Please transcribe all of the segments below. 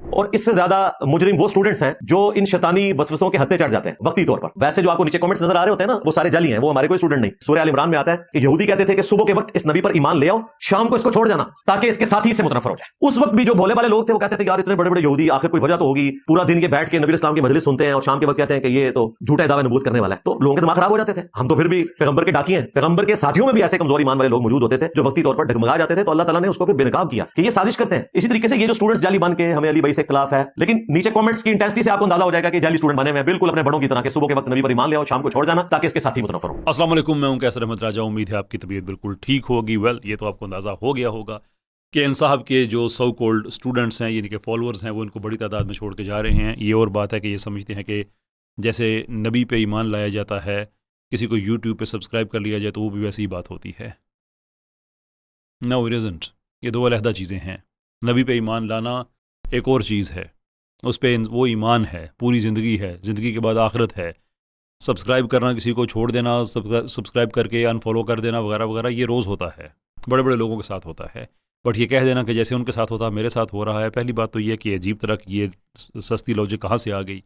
اور اس سے زیادہ مجرم وہ سٹوڈنٹس ہیں جو ان شیطانی وسوسوں کے ہتھے چڑھ جاتے ہیں وقتی طور پر. ویسے جو آپ کو نیچے کمنٹس نظر آ رہے ہوتے ہیں نا وہ سارے جعلی ہیں, وہ ہمارے کوئی سٹوڈنٹ نہیں. سورہ آل عمران میں آتا ہے کہ یہودی کہتے تھے کہ صبح کے وقت اس نبی پر ایمان لے آؤ, شام کو اس کو چھوڑ جانا تاکہ اس کے ساتھی اس سے متنفر ہو جائے. اس وقت بھی جو بھولے والے لوگ تھے وہ کہتے تھے یار اتنے بڑے بڑے یہودی, آخر کوئی وجہ تو ہوگی, پورا دن کے بیٹھ کے نبی اسلام کی مجلس سنتے ہیں اور شام کے وقت کہتے ہیں کہ یہ تو جھوٹا دعوی نبوت کرنے والا ہے. تو لوگوں کے دماغ خراب ہو جاتے تھے. ہم تو پھر بھی پیغمبر کے ڈاکی ہیں, پیغمبر کے ساتھیوں میں بھی ایسے کمزور ایمان والے لوگ موجود ہوتے تھے جو وقتی طور پر ڈگمگا جاتے تھے, تو اللہ تعالیٰ نے اس کو پھر بے نقاب کیا کہ یہ سازش کرتے ہیں. اسی طریقے سے یہ جو سٹوڈنٹس جعلی بن کے ہمیں علی بھائی سے اختلاف ہے, لیکن نیچے کمنٹس کی انٹینسٹی سے آپ کو اندازہ ہو جائے گا کہ جعلی اسٹوڈنٹ بنے ہوئے ہیں بالکل اپنے بڑوں کی طرح, کہ صبح کے وقت نبی پر ایمان لے آؤ, شام کو چھوڑ جانا تاکہ اس کے ساتھی متنفر ہوں. السلام علیکم, میں ہوں کیسر احمد راجہ. امید ہے آپ کی طبیعت بالکل ٹھیک ہوگی. یہ تو آپ کو اندازہ ہو گیا ہوگا کہ ان صاحب کے جو سو کولڈ اسٹوڈنٹس ہیں یعنی کہ فالوورز ہیں وہ ان کو بڑی تعداد میں چھوڑ کے جا رہے ہیں. یہ اور بات ہے کہ یہ سمجھتے ہیں کہ جیسے نبی پہ ایمان لایا جاتا ہے, کسی کو یوٹیوب پہ سبسکرائب کر لیا جائے تو وہ بھی ویسی ہی بات ہوتی ہے. نو اٹ ازنٹ. یہ دو علیحدہ چیزیں ہیں. نبی پہ ایمان لانا ایک اور چیز ہے, اس پہ وہ ایمان ہے, پوری زندگی ہے, زندگی کے بعد آخرت ہے. سبسکرائب کرنا, کسی کو چھوڑ دینا, سبسکرائب کر کے انفالو کر دینا وغیرہ وغیرہ, یہ روز ہوتا ہے, بڑے بڑے لوگوں کے ساتھ ہوتا ہے. بٹ یہ کہہ دینا کہ جیسے ان کے ساتھ ہوتا میرے ساتھ ہو رہا ہے, پہلی بات تو یہ کہ عجیب طرح کی یہ سستی لوجک کہاں سے آ گئی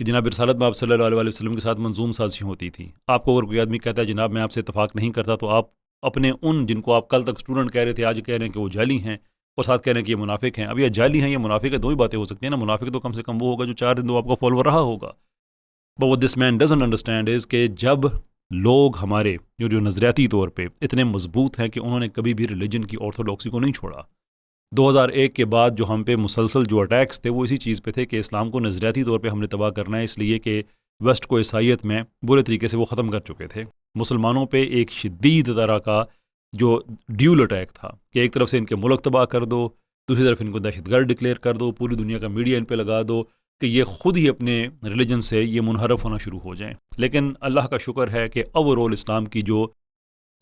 کہ جناب رسالت میں آپ صلی اللہ علیہ وسلم کے ساتھ منظوم سازی ہوتی تھی. آپ کو اگر کوئی آدمی کہتا ہے جناب میں آپ سے اتفاق نہیں کرتا, تو آپ اپنے ان جن کو آپ کل تک اسٹوڈنٹ کہہ رہے تھے آج کہہ رہے ہیں کہ وہ جعلی ہیں, اور ساتھ کہہ رہے ہیں کہ یہ منافق ہیں. اب یہ جعلی ہیں, یہ منافق ہے, دو ہی باتیں ہو سکتی ہیں نا. منافق تو کم سے کم وہ ہوگا جو 4 دن تو آپ کا فالوور رہا ہوگا. But what this man doesn't understand is کہ جب لوگ ہمارے جو نظریاتی طور پہ اتنے مضبوط ہیں کہ انہوں نے کبھی بھی ریلیجن کی آرتھوڈاکسی کو نہیں چھوڑا. 2001 کے بعد جو ہم پہ مسلسل جو اٹیکس تھے وہ اسی چیز پہ تھے کہ اسلام کو نظریاتی طور پہ ہم نے تباہ کرنا ہے, اس لیے کہ ویسٹ کو عیسائیت میں برے طریقے سے وہ ختم کر چکے تھے. مسلمانوں پہ ایک شدید طرح کا جو ڈیول اٹیک تھا کہ ایک طرف سے ان کے ملک تباہ کر دو, دوسری طرف ان کو دہشت گرد ڈکلیئر کر دو, پوری دنیا کا میڈیا ان پہ لگا دو کہ یہ خود ہی اپنے ریلیجن سے یہ منحرف ہونا شروع ہو جائیں. لیکن اللہ کا شکر ہے کہ اوور آل اسلام کی جو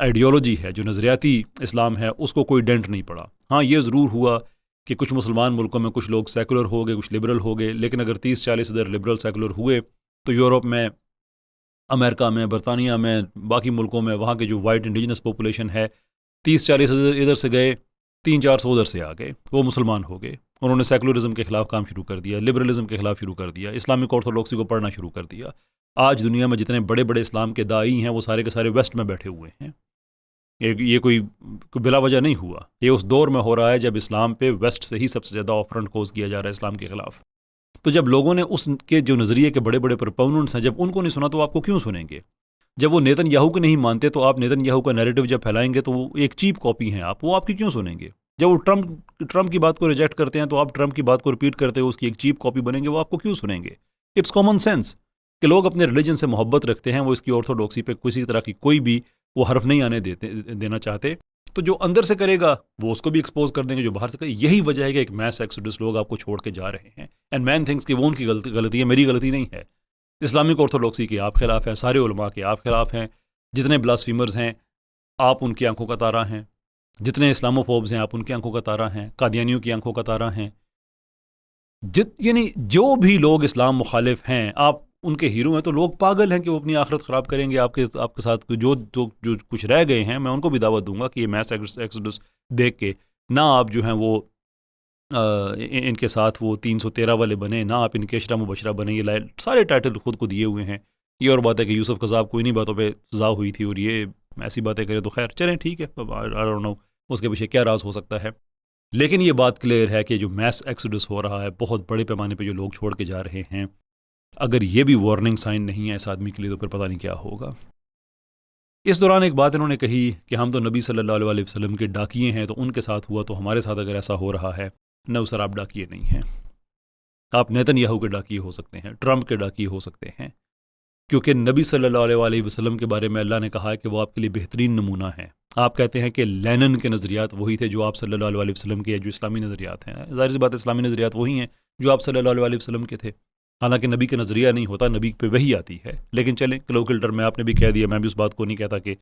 آئیڈیالوجی ہے, جو نظریاتی اسلام ہے, اس کو کوئی ڈینٹ نہیں پڑا. ہاں یہ ضرور ہوا کہ کچھ مسلمان ملکوں میں کچھ لوگ سیکولر ہو گئے, کچھ لبرل ہو گئے, لیکن اگر 30-40 ادھر لبرل سیکولر ہوئے تو یورپ میں, امریکہ میں, برطانیہ میں, باقی ملکوں میں وہاں کے جو وائٹ انڈیجنس پاپولیشن ہے 30-40 ادھر سے گئے, 300-400 ادھر سے آ گئے, وہ مسلمان ہو گئے. انہوں نے سیکولرزم کے خلاف کام شروع کر دیا, لبرلزم کے خلاف شروع کر دیا, اسلامک آرتھوڈاکسی کو پڑھنا شروع کر دیا. آج دنیا میں جتنے بڑے بڑے اسلام کے داعی ہیں وہ سارے کے سارے ویسٹ میں بیٹھے ہوئے ہیں. یہ کوئی بلا وجہ نہیں ہوا, یہ اس دور میں ہو رہا ہے جب اسلام پہ ویسٹ سے ہی سب سے زیادہ آفرنٹ کوز کیا جا رہا ہے اسلام کے خلاف. تو جب لوگوں نے اس کے جو نظریے کے بڑے بڑے پرپوننٹس ہیں جب ان کو نہیں سنا تو آپ کو کیوں سنیں گے؟ جب وہ نیتن یاہو کو نہیں مانتے تو آپ نیتن یاہو کا نیریٹو جب پھیلائیں گے تو وہ ایک چیپ کاپی ہیں آپ, وہ آپ کی کیوں سنیں گے؟ جب وہ ٹرمپ کی بات کو ریجیکٹ کرتے ہیں تو آپ ٹرمپ کی بات کو ریپیٹ کرتے ہو, اس کی ایک چیپ کاپی بنیں گے, وہ آپ کو کیوں سنیں گے؟ اٹس کامن سینس کہ لوگ اپنے ریلیجن سے محبت رکھتے ہیں, وہ اس کی آرتھوڈاکسی پہ کسی طرح کی کوئی بھی وہ حرف نہیں آنے دینا چاہتے. تو جو اندر سے کرے گا وہ اس کو بھی ایکسپوز کر دیں گے, جو باہر سے کرے. یہی وجہ ہے کہ ایک میس ایکسوڈس لوگ آپ کو چھوڑ کے جا رہے ہیں. اینڈ مین تھنکس کہ وہ ان کی غلطی ہے, میری غلطی نہیں ہے. اسلامک آرتھوڈاکسی کے آپ خلاف ہیں, سارے علماء کے آپ خلاف ہیں, جتنے بلاسفیمرز ہیں آپ ان کی آنکھوں کا تارا ہیں, جتنے اسلاموفوبز ہیں آپ ان کی آنکھوں کا تارا ہیں, قادیانیوں کی آنکھوں کا تارا ہیں. یعنی جو بھی لوگ اسلام مخالف ہیں آپ ان کے ہیرو ہیں. تو لوگ پاگل ہیں کہ وہ اپنی آخرت خراب کریں گے. آپ کے ساتھ جو کچھ رہ گئے ہیں میں ان کو بھی دعوت دوں گا کہ یہ میس ایکسوڈس دیکھ کے نہ آپ جو ہیں وہ ان کے ساتھ وہ 313 والے بنے, نہ آپ ان کے اشرا مبشرہ بنے. یہ سارے ٹائٹل خود کو دیے ہوئے ہیں. یہ اور بات ہے کہ یوسف قذاب کوئی نہیں باتوں پہ سزا ہوئی تھی اور یہ ایسی باتیں کرے تو خیر چلیں ٹھیک ہے, I don't know اس کے پیچھے کیا راز ہو سکتا ہے. لیکن یہ بات کلیئر ہے کہ جو میس ایکسوڈس ہو رہا ہے بہت بڑے پیمانے پہ جو لوگ چھوڑ کے جا رہے ہیں, اگر یہ بھی وارننگ سائن نہیں ہے اس آدمی کے لیے تو پھر پتہ نہیں کیا ہوگا. اس دوران ایک بات انہوں نے کہی کہ ہم تو نبی صلی اللہ علیہ وسلم کے ڈاکیے ہیں, تو ان کے ساتھ ہوا تو ہمارے ساتھ اگر ایسا ہو رہا ہے. نو سر, آپ ڈاکیے نہیں ہیں. آپ نیتن یاہو کے ڈاکیے ہو سکتے ہیں, ٹرمپ کے ڈاکیے ہو سکتے ہیں, کیونکہ نبی صلی اللہ علیہ وسلم کے بارے میں اللہ نے کہا ہے کہ وہ آپ کے لیے بہترین نمونہ ہے. آپ کہتے ہیں کہ لینن کے نظریات وہی تھے جو آپ صلی اللہ علیہ وسلم کے جو اسلامی نظریات ہیں. ظاہر سی بات ہے اسلامی نظریات وہی ہیں جو آپ صلی اللہ علیہ وسلم کے تھے. حالانکہ نبی کا نظریہ نہیں ہوتا, نبی پہ وہی آتی ہے. لیکن چلیں کلوکل ٹرم میں آپ نے بھی کہہ دیا, میں بھی اس بات کو نہیں کہتا کہ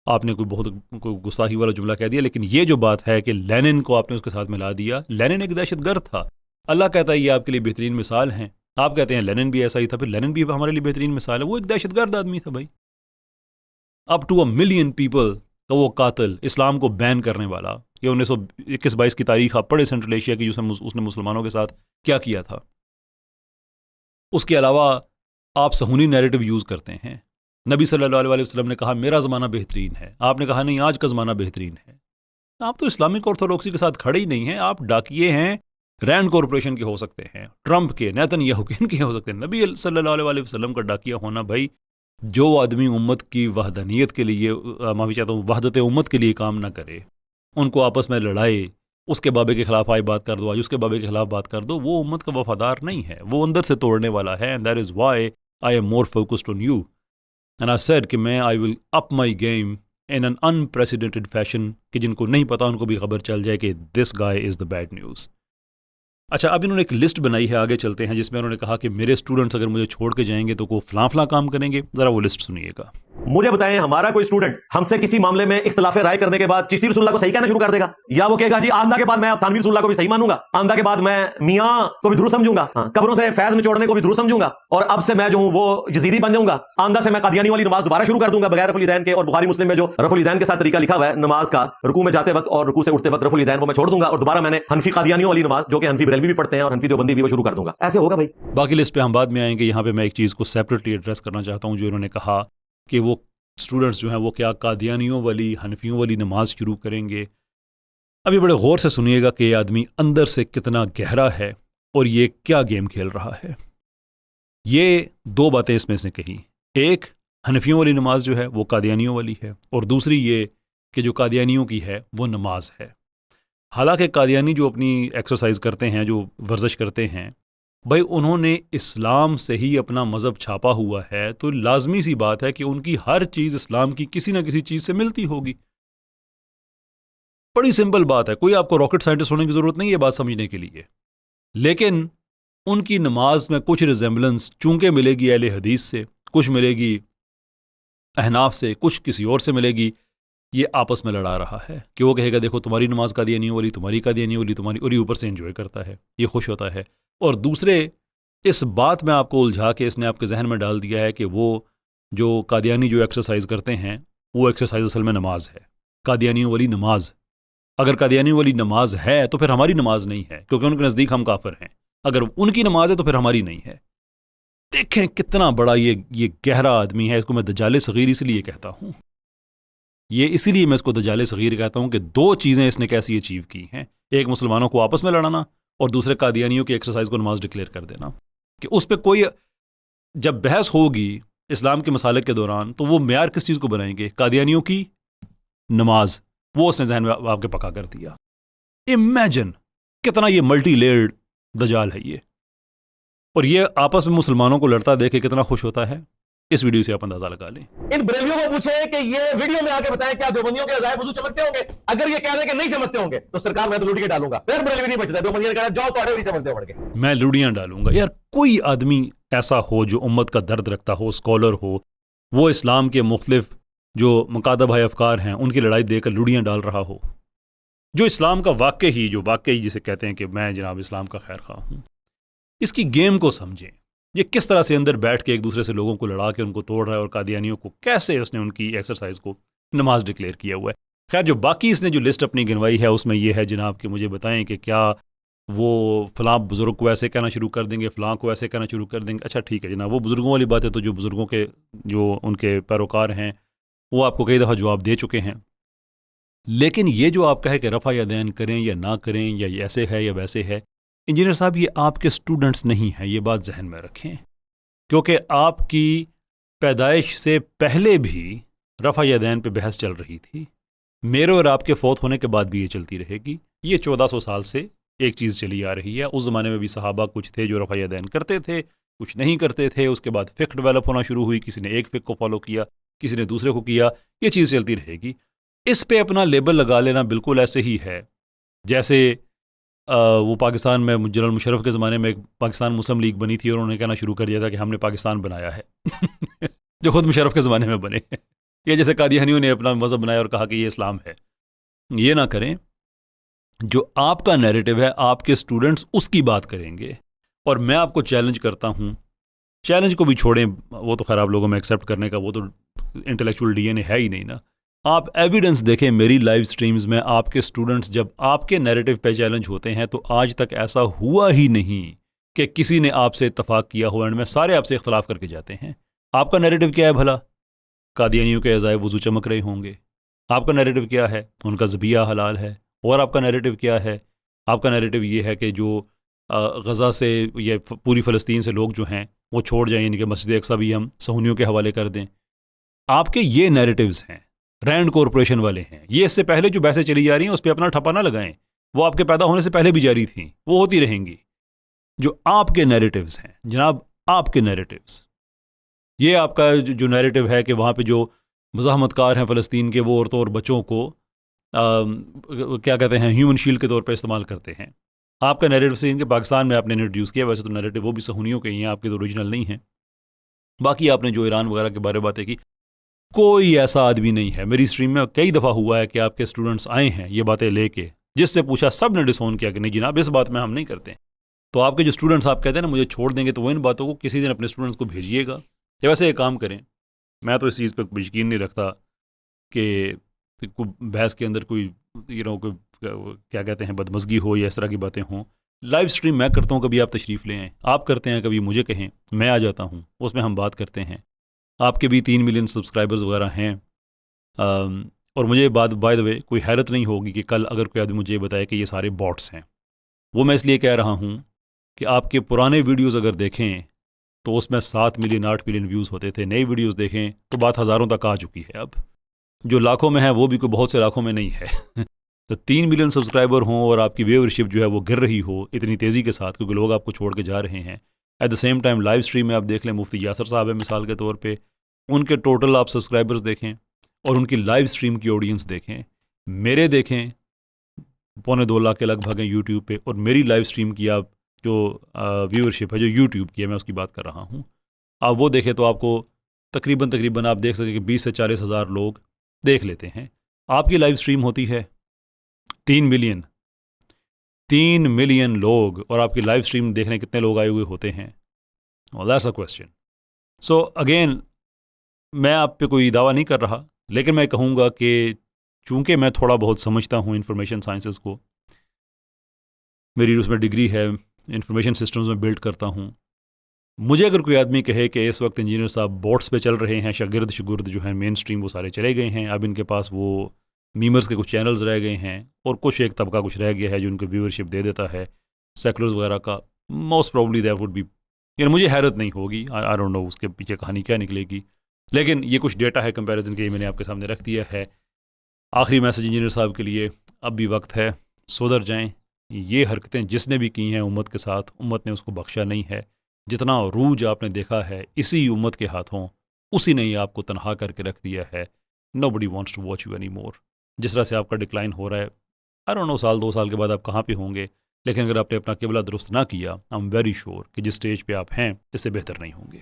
آپ نے کوئی گستاخی والا جملہ کہہ دیا. لیکن یہ جو بات ہے کہ لینن کو آپ نے اس کے ساتھ ملا دیا, لینن ایک دہشت گرد تھا. اللہ کہتا ہے یہ آپ کے لیے بہترین مثال ہیں. آپ کہتے ہیں لینن بھی ایسا ہی تھا, پھر لینن بھی ہمارے لیے بہترین مثال ہے. وہ ایک دہشت گرد آدمی تھا بھائی. اپ ٹو 1 ملین پیپل کا وہ قاتل, اسلام کو بین کرنے والا. یہ 1921-22 کی تاریخ آپ پڑھیں سینٹرل ایشیا کی، اس نے مسلمانوں کے ساتھ کیا کیا تھا. اس کے علاوہ آپ صہیونی نیریٹو یوز کرتے ہیں. نبی صلی اللہ علیہ وسلم نے کہا میرا زمانہ بہترین ہے، آپ نے کہا نہیں آج کا زمانہ بہترین ہے. آپ تو اسلامک آرتھوڈاکسی کے ساتھ کھڑے ہی نہیں ہیں، آپ ڈاکیے ہیں. رینڈ کارپوریشن کے ہو سکتے ہیں، ٹرمپ کے، نیتن یاہو کے، ان کے ہو سکتے ہیں. نبی صلی اللہ علیہ وسلم کا ڈاکیہ ہونا بھائی، جو آدمی امت کی وحدانیت کے لیے، معافی چاہتا ہوں، وحدت امت کے لیے کام نہ کرے، ان کو آپس میں لڑائے، اس کے بابے کے خلاف آج بات کر دو، آج اس کے بابے کے خلاف بات کر دو، وہ امت کا وفادار نہیں ہے، وہ اندر سے توڑنے والا ہے. And that is why I am more focused on you. And I said کہ میں I will up my game in an unprecedented fashion, کہ جن کو نہیں پتا ان کو بھی خبر چل جائے کہ دس گائے از دا بیڈ نیوز. اچھا، اب انہوں نے ایک لسٹ بنائی ہے، آگے چلتے ہیں، جس میں انہوں نے کہا کہ میرے اسٹوڈنٹس اگر مجھے چھوڑ کے جائیں گے تو وہ فلاں فلاں کام کریں گے. ذرا وہ لسٹ سنیے گا. مجھے بتائیں ہمارا کوئی اسٹوڈنٹ ہم سے کسی معاملے میں اختلاف رائے کرنے کے بعد چشتی رسول اللہ کو صحیح کہنا شروع کر دے گا، یا وہ کہے گا جی آمدہ کے بعد میں تھانوی رسول اللہ کو بھی صحیح مانوں گا، آمدہ کے بعد میں میاں کو بھی درست سمجھوں گا، قبروں سے فیض نچوڑنے کو بھی درست سمجھوں گا، اور اب سے میں جو ہوں وہ یزیدی بن جاؤں گا، آمدہ سے میں قادیانی والی نماز دوبارہ شروع کر دوں گا بغیر رفع الیدین کے. اور بخاری مسلم میں جو رفع الیدین کے ساتھ طریقہ لکھا ہوا ہے نماز کا، رکوع میں جاتے وقت اور رکوع سے اٹھتے وقت رفع الیدین وہ میں چھوڑ دوں گا، اور دوبارہ میں نے حنفی قادیانیوں والی نماز جو کہ حنفی بریلوی بھی پڑھتے ہیں اور حنفی دیوبندی بھی، وہ شروع کر دوں گا. ایسے ہوگا بھائی. باقی لسٹ پہ ہم بعد میں آئیں گے. یہاں پہ میں ایک چیز کو سیپریٹلی ایڈریس کرنا چاہتا ہوں، جو انہوں نے کہا کہ وہ اسٹوڈنٹس جو ہیں وہ کیا قادیانیوں والی، حنفیوں والی نماز شروع کریں گے. ابھی بڑے غور سے سنیے گا کہ یہ آدمی اندر سے کتنا گہرا ہے اور یہ کیا گیم کھیل رہا ہے. یہ دو باتیں اس میں سے کہی، ایک حنفیوں والی نماز جو ہے وہ قادیانیوں والی ہے، اور دوسری یہ کہ جو قادیانیوں کی ہے وہ نماز ہے. حالانکہ قادیانی جو اپنی ایکسرسائز کرتے ہیں، جو ورزش کرتے ہیں، بھائی انہوں نے اسلام سے ہی اپنا مذہب چھاپا ہوا ہے، تو لازمی سی بات ہے کہ ان کی ہر چیز اسلام کی کسی نہ کسی چیز سے ملتی ہوگی. بڑی سمپل بات ہے، کوئی آپ کو راکٹ سائنٹسٹ ہونے کی ضرورت نہیں ہے بات سمجھنے کے لیے. لیکن ان کی نماز میں کچھ ریزیمبلنس چونکہ ملے گی اہل حدیث سے، کچھ ملے گی احناف سے، کچھ کسی اور سے ملے گی. یہ آپس میں لڑا رہا ہے کہ وہ کہے گا دیکھو تمہاری نماز قادیانیوں والی، تمہاری قادیانیوں والی، تمہاری، اور یہ اوپر سے انجوائے کرتا ہے، یہ خوش ہوتا ہے. اور دوسرے اس بات میں آپ کو الجھا کے اس نے آپ کے ذہن میں ڈال دیا ہے کہ وہ جو قادیانی جو ایکسرسائز کرتے ہیں وہ ایکسرسائز اصل میں نماز ہے، قادیانیوں والی نماز. اگر قادیانیوں والی نماز ہے تو پھر ہماری نماز نہیں ہے، کیونکہ ان کے نزدیک ہم کافر ہیں. اگر ان کی نماز ہے تو پھر ہماری نہیں ہے. دیکھیں کتنا بڑا یہ گہرا آدمی ہے. اس کو میں دجال صغیر اس لیے کہتا ہوں، یہ اسی لیے میں اس کو دجال صغیر کہتا ہوں کہ دو چیزیں اس نے کیسی اچیو کی ہیں، ایک مسلمانوں کو آپس میں لڑانا، اور دوسرے قادیانیوں کی ایکسرسائز کو نماز ڈکلیئر کر دینا. کہ اس پہ کوئی جب بحث ہوگی اسلام کے مسالک کے دوران تو وہ معیار کس چیز کو بنائیں گے؟ قادیانیوں کی نماز. وہ اس نے ذہن میں آپ کے پکا کر دیا. امیجن کتنا یہ ملٹی لیئرڈ دجال ہے یہ، اور یہ آپس میں مسلمانوں کو لڑتا دیکھ کے کتنا خوش ہوتا ہے. اس ویڈیو سے آپ اندازہ لگا لیں. ان بریلویوں کو پوچھیں کہ یہ ویڈیو میں آ کے بتائیں کیا دیوبندیوں کے عزائے وضو چمکتے ہوں گے؟ اگر یہ کہہ دیں کہ نہیں چمکتے ہوں گے تو سرکار میں تو لوٹ کے ڈالوں گا. پھر بریلوی نہیں بچتا، دیوبندیوں نے کہا جاؤ توڑے بھی چمکتے پڑ کے میں لوڑیاں ڈالوں گا. یار کوئی آدمی ایسا ہو جو امت کا درد رکھتا ہو، اسکالر ہو، وہ اسلام کے مختلف جو مقادب ہے افکار ہیں ان کی لڑائی دے کر لوڑیاں ڈال رہا ہو، جو اسلام کا واقعی جسے کہتے ہیں کہ میں جناب اسلام کا خیر خواہ ہوں. اس کی گیم کو سمجھیں، یہ کس طرح سے اندر بیٹھ کے ایک دوسرے سے لوگوں کو لڑا کے ان کو توڑ رہا ہے، اور قادیانیوں کو کیسے اس نے ان کی ایکسرسائز کو نماز ڈکلیئر کیا ہوا ہے. خیر جو باقی اس نے جو لسٹ اپنی گنوائی ہے اس میں یہ ہے جناب کہ مجھے بتائیں کہ کیا وہ فلاں بزرگ کو ایسے کہنا شروع کر دیں گے، فلاں کو ایسے کہنا شروع کر دیں گے. اچھا ٹھیک ہے جناب، وہ بزرگوں والی بات ہے تو جو بزرگوں کے جو ان کے پیروکار ہیں وہ آپ کو کئی دفعہ جواب دے چکے ہیں. لیکن یہ جو آپ کہے کہ رفع یدین کریں یا نہ کریں، یا یہ ایسے ہے یا ویسے ہے، انجینئر صاحب یہ آپ کے اسٹوڈنٹس نہیں ہیں، یہ بات ذہن میں رکھیں. کیونکہ آپ کی پیدائش سے پہلے بھی رفع یدین پہ بحث چل رہی تھی، میرے اور آپ کے فوت ہونے کے بعد بھی یہ چلتی رہے گی. یہ 1400 سال سے ایک چیز چلی آ رہی ہے. اس زمانے میں بھی صحابہ کچھ تھے جو رفع یدین کرتے تھے، کچھ نہیں کرتے تھے. اس کے بعد فقہ ڈیولپ ہونا شروع ہوئی، کسی نے ایک فقہ کو فالو کیا، کسی نے دوسرے کو کیا. یہ چیز چلتی رہے گی. اس پہ اپنا لیبل لگا لینا بالکل ایسے ہی ہے جیسے وہ پاکستان میں جنرل مشرف کے زمانے میں ایک پاکستان مسلم لیگ بنی تھی اور انہوں نے کہنا شروع کر دیا تھا کہ ہم نے پاکستان بنایا ہے جو خود مشرف کے زمانے میں بنے. یا جیسے قادیانیوں نے اپنا مذہب بنایا اور کہا کہ یہ اسلام ہے. یہ نہ کریں. جو آپ کا نیریٹو ہے آپ کے اسٹوڈنٹس اس کی بات کریں گے. اور میں آپ کو چیلنج کرتا ہوں، چیلنج کو بھی چھوڑیں، وہ تو خیر آپ لوگوں میں ایکسیپٹ کرنے کا وہ تو انٹلیکچوئل ڈی این اے ہے ہی نہیں نا. آپ ایویڈنس دیکھیں میری لائیو سٹریمز میں، آپ کے سٹوڈنٹس جب آپ کے نیریٹو پہ چیلنج ہوتے ہیں تو آج تک ایسا ہوا ہی نہیں کہ کسی نے آپ سے اتفاق کیا ہو، اینڈ میں سارے آپ سے اختلاف کر کے جاتے ہیں۔ آپ کا نیریٹو کیا ہے بھلا؟ قادیانیوں کے عزائے وضو چمک رہے ہوں گے۔ آپ کا نیریٹو کیا ہے؟ ان کا ذبیحہ حلال ہے۔ اور آپ کا نیریٹو کیا ہے؟ آپ کا نیریٹو یہ ہے کہ جو غزہ سے یا پوری فلسطین سے لوگ جو ہیں وہ چھوڑ جائیں، یعنی کہ مسجد اقصیٰ بھی ہم صہیونیوں کے حوالے کر دیں۔ آپ کے یہ نیریٹوز ہیں، رینڈ کارپوریشن والے ہیں۔ یہ اس سے پہلے جو بحثیں چلی جا رہی ہیں اس پہ اپنا ٹھپا نہ لگائیں، وہ آپ کے پیدا ہونے سے پہلے بھی جاری تھیں، وہ ہوتی رہیں گی۔ جو آپ کے نیریٹوز ہیں جناب، آپ کے نیریٹوز، یہ آپ کا جو نیریٹو ہے کہ وہاں پہ جو مزاحمت کار ہیں فلسطین کے، وہ عورتوں اور بچوں کو کیا کہتے ہیں، ہیومن شیلڈ کے طور پہ استعمال کرتے ہیں۔ آپ کا نیریٹو سے ان کے پاکستان میں آپ نے انٹروڈیوس کیا، ویسے تو نیریٹو وہ بھی صہیونیوں کے ہی ہیں، آپ کے تو اوریجنل نہیں ہیں۔ باقی آپ نے جو ایران وغیرہ کے بارے باتیں کی، کوئی ایسا آدمی نہیں ہے، میری اسٹریم میں کئی دفعہ ہوا ہے کہ آپ کے اسٹوڈنٹس آئے ہیں یہ باتیں لے کے، جس سے پوچھا سب نے ڈسون کیا کہ نہیں جناب اس بات میں ہم نہیں کرتے۔ تو آپ کے جو اسٹوڈنٹس آپ کہتے ہیں نا مجھے چھوڑ دیں گے، تو وہ ان باتوں کو کسی دن اپنے اسٹوڈنٹس کو بھیجیے گا، یا ویسے ایک کام کریں، میں تو اس چیز پہ یقین نہیں رکھتا کہ کوئی بحث کے اندر کوئی کوئی کیا کہتے ہیں بدمزگی ہو یا اس طرح کی باتیں ہوں۔ لائیو اسٹریم میں کرتا ہوں، کبھی آپ تشریف لے آئیں، آپ کرتے ہیں کبھی مجھے کہیں، میں آ جاتا ہوں، اس میں ہم بات کرتے ہیں۔ آپ کے بھی 3 ملین سبسکرائبرز وغیرہ ہیں، اور مجھے بائی دا وے کوئی حیرت نہیں ہوگی کہ کل اگر کوئی آدمی مجھے بتائے کہ یہ سارے باٹس ہیں۔ وہ میں اس لیے کہہ رہا ہوں کہ آپ کے پرانے ویڈیوز اگر دیکھیں تو اس میں 7 ملین 8 ملین ویوز ہوتے تھے، نئی ویڈیوز دیکھیں تو بات ہزاروں تک آ چکی ہے، اب جو لاکھوں میں ہے وہ بھی کوئی بہت سے لاکھوں میں نہیں ہے۔ تو 3 ملین سبسکرائبر ہوں اور آپ کی ویورشپ جو ہے وہ گر رہی ہو اتنی تیزی کے ساتھ، کیونکہ لوگ آپ کو چھوڑ کے جا رہے ہیں۔ At the same time live stream میں آپ دیکھ لیں، مفتی یاسر صاحب ہے مثال کے طور پہ، ان کے ٹوٹل آپ سبسکرائبرز دیکھیں اور ان کی لائیو اسٹریم کی آڈینس دیکھیں، میرے دیکھیں 2.25 لاکھ کے لگ بھگ ہیں یوٹیوب پہ، اور میری لائیو اسٹریم کی آپ جو ویورشپ ہے جو یوٹیوب کی ہے، میں اس کی بات کر رہا ہوں، آپ وہ دیکھیں تو آپ کو تقریباً آپ دیکھ سکتے کہ 20 سے 40 ہزار لوگ دیکھ لیتے ہیں۔ آپ کی لائیو اسٹریم ہوتی ہے 3 ملین لوگ، اور آپ کی لائیو اسٹریم دیکھنے کتنے لوگ آئے ہوئے ہوتے ہیں؟ That's a question. So again میں آپ پہ کوئی دعویٰ نہیں کر رہا، لیکن میں کہوں گا کہ چونکہ میں تھوڑا بہت سمجھتا ہوں انفارمیشن سائنسز کو، میری اس میں ڈگری ہے، انفارمیشن سسٹمز میں بلڈ کرتا ہوں، مجھے اگر کوئی آدمی کہے کہ اس وقت انجینئر صاحب بورڈز پہ چل رہے ہیں، شاگرد جو ہیں مین اسٹریم وہ سارے چلے گئے ہیں، اب ان کے پاس وہ میمرز کے کچھ چینلز رہ گئے ہیں اور کچھ ایک طبقہ کچھ رہ گیا ہے جو ان کو ویورشپ دے دیتا ہے سیکولرز وغیرہ کا، most probably that would be, یعنی مجھے حیرت نہیں ہوگی، آئی ڈونٹ نو اس کے پیچھے کہانی کیا نکلے گی، لیکن یہ کچھ ڈیٹا ہے کمپیریزن کے لیے میں نے آپ کے سامنے رکھ دیا ہے۔ آخری میسج انجینئر صاحب کے لیے، اب بھی وقت ہے، سدھر جائیں۔ یہ حرکتیں جس نے بھی کی ہیں امت کے ساتھ، امت نے اس کو بخشا نہیں ہے۔ جتنا عروج آپ نے دیکھا ہے اسی امت کے ہاتھوں، اسی نے ہی آپ کو تنہا کر کے رکھ دیا ہے۔ Nobody wants to watch you anymore۔ جس طرح سے آپ کا ڈکلائن ہو رہا ہے، I don't know 1-2 سال کے بعد آپ کہاں پہ ہوں گے، لیکن اگر آپ نے اپنا قبلہ درست نہ کیا، I'm very sure کہ جس سٹیج پہ آپ ہیں اس سے بہتر نہیں ہوں گے۔